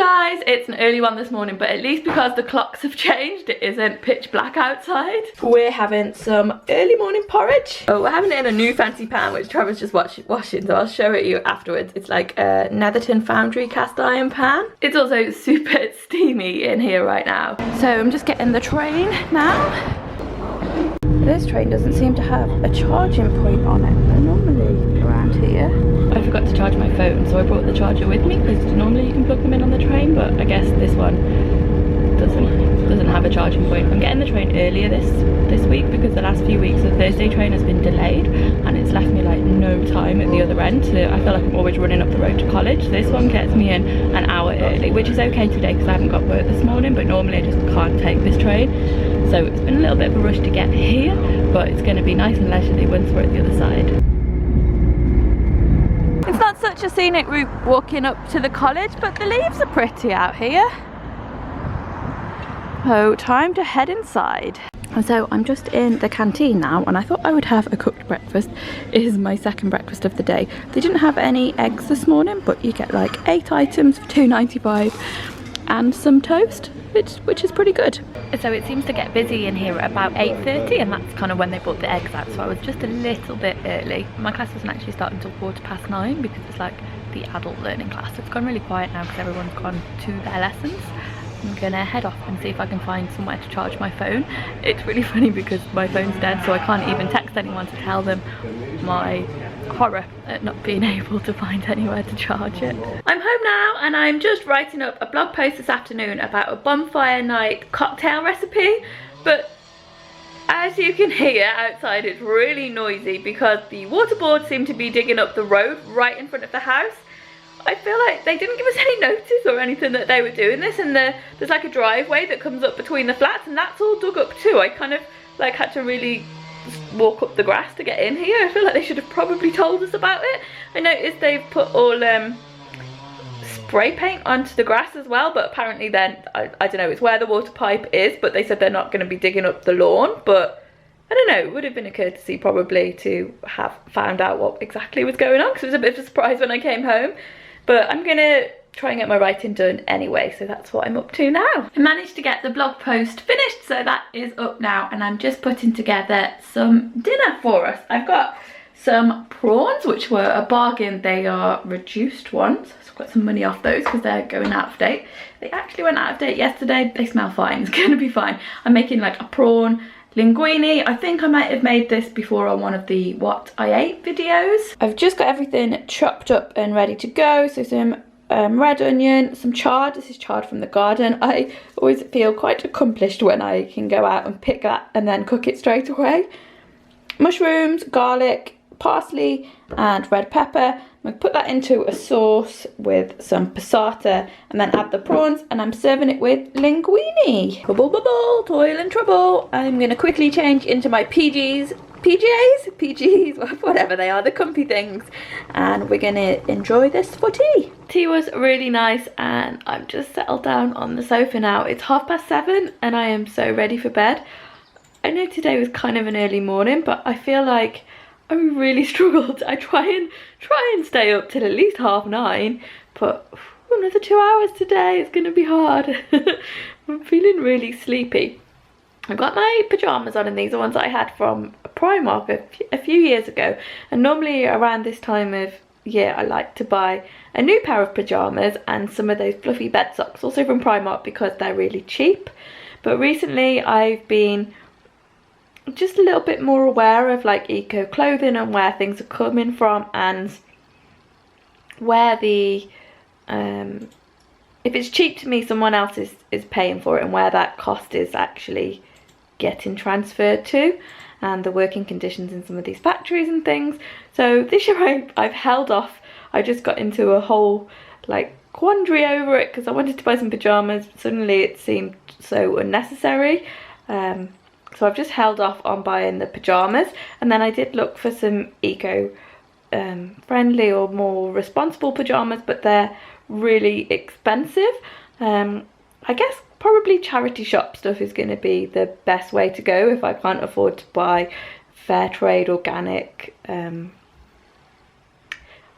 guys, it's an early one this morning, but at least because the clocks have changed, it isn't pitch black outside. We're having some early morning porridge. Oh, we're having it in a new fancy pan, which Trevor's just washing, so I'll show it you afterwards. It's like a Netherton Foundry cast iron pan. It's also super steamy in here right now. So I'm just getting the train now. This train doesn't seem to have a charging point on it. They're normally around here. I forgot to charge my phone, so I brought the charger with me because normally you can plug them in on the train, but I guess this one doesn't have a charging point. I'm getting the train earlier this week because the last few weeks the Thursday train has been delayed and it's left me like no time at the other end. So I feel like I'm always running up the road to college. This one gets me in an hour early, which is okay today because I haven't got work this morning, but normally I just can't take this train. So it's been a little bit of a rush to get here, but it's going to be nice and leisurely once we're at the other side. It's not such a scenic route walking up to the college, but the leaves are pretty out here. So time to head inside. And so I'm just in the canteen now, and I thought I would have a cooked breakfast. It is my second breakfast of the day. They didn't have any eggs this morning, but you get like 8 items for £2.95 and some toast, which is pretty good. So it seems to get busy in here at about 8:30, and that's kind of when they brought the eggs out, so I was just a little bit early. My class doesn't actually start until 9:15 because it's like the adult learning class. So it's gone really quiet now because everyone's gone to their lessons. I'm gonna head off and see if I can find somewhere to charge my phone. It's really funny because my phone's dead, so I can't even text anyone to tell them my horror at not being able to find anywhere to charge it. I'm home now and I'm just writing up a blog post this afternoon about a bonfire night cocktail recipe, but as you can hear outside it's really noisy because the water board seem to be digging up the road right in front of the house. I feel like they didn't give us any notice or anything that they were doing this, and there's like a driveway that comes up between the flats and that's all dug up too. I kind of like had to really walk up the grass to get in here. I feel like they should have probably told us about it. I noticed they've put all spray paint onto the grass as well, but apparently then I don't know, it's where the water pipe is, but they said they're not going to be digging up the lawn. But I don't know, it would have been a courtesy probably to have found out what exactly was going on, because it was a bit of a surprise when I came home. But I'm gonna try and get my writing done anyway, so that's what I'm up to now. I managed to get the blog post finished, so that is up now, and I'm just putting together some dinner for us. I've got some prawns, which were a bargain. They are reduced ones, so I've got some money off those because they're going out of date. They actually went out of date yesterday. They smell fine, it's gonna be fine. I'm making like a prawn linguine. I think I might have made this before on one of the what I ate videos. I've just got everything chopped up and ready to go. So some red onion, some chard. This is chard from the garden. I always feel quite accomplished when I can go out and pick that and then cook it straight away. Mushrooms, garlic, parsley and red pepper. I'm going to put that into a sauce with some passata and then add the prawns, and I'm serving it with linguine. Bubble bubble, toil and trouble. I'm going to quickly change into my PJs, whatever they are, the comfy things, and we're going to enjoy this for tea. Tea was really nice and I'm just settled down on the sofa now. It's 7:30 and I am so ready for bed. I know today was kind of an early morning, but I feel like I really struggled. I try and stay up till at least 9:30, but another 2 hours today is going to be hard. I'm feeling really sleepy. I've got my pyjamas on, and these are ones I had from Primark a few years ago, and normally around this time of year I like to buy a new pair of pyjamas and some of those fluffy bed socks, also from Primark because they're really cheap. But recently I've been just a little bit more aware of like eco clothing and where things are coming from, and where the if it's cheap to me, someone else is paying for it, and where that cost is actually getting transferred to, and the working conditions in some of these factories and things. So this year I've held off. I just got into a whole like quandary over it because I wanted to buy some pajamas. Suddenly it seemed so unnecessary. So I've just held off on buying the pyjamas, and then I did look for some eco friendly or more responsible pyjamas, but they're really expensive. I guess probably charity shop stuff is going to be the best way to go if I can't afford to buy fair trade organic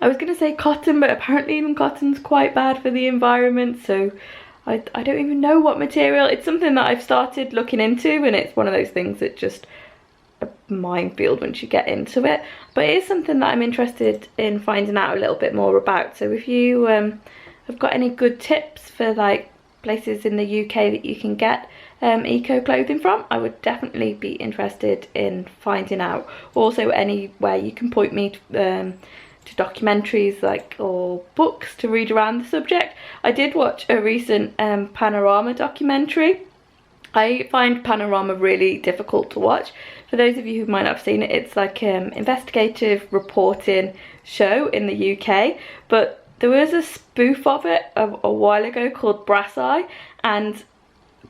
I was going to say cotton, but apparently even cotton's quite bad for the environment, so I don't even know what material. It's something that I've started looking into, and it's one of those things that just a minefield once you get into it, but it is something that I'm interested in finding out a little bit more about. So if you have got any good tips for like places in the UK that you can get eco clothing from, I would definitely be interested in finding out. Also anywhere you can point me to documentaries like or books to read around the subject. I did watch a recent Panorama documentary. I find Panorama really difficult to watch. For those of you who might not have seen it, it's like investigative reporting show in the UK, but there was a spoof of it a while ago called Brass Eye, and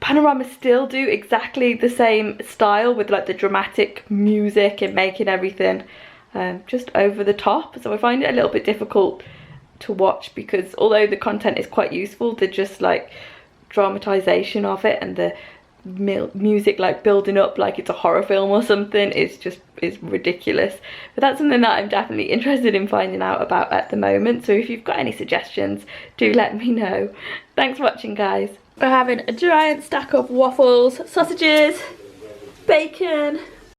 Panorama still do exactly the same style with like the dramatic music and making everything just over the top. So I find it a little bit difficult to watch because although the content is quite useful, the just like dramatization of it and the music like building up like it's a horror film or something is ridiculous. But that's something that I'm definitely interested in finding out about at the moment, so if you've got any suggestions, do let me know. Thanks for watching, guys. We're having a giant stack of waffles, sausages, bacon,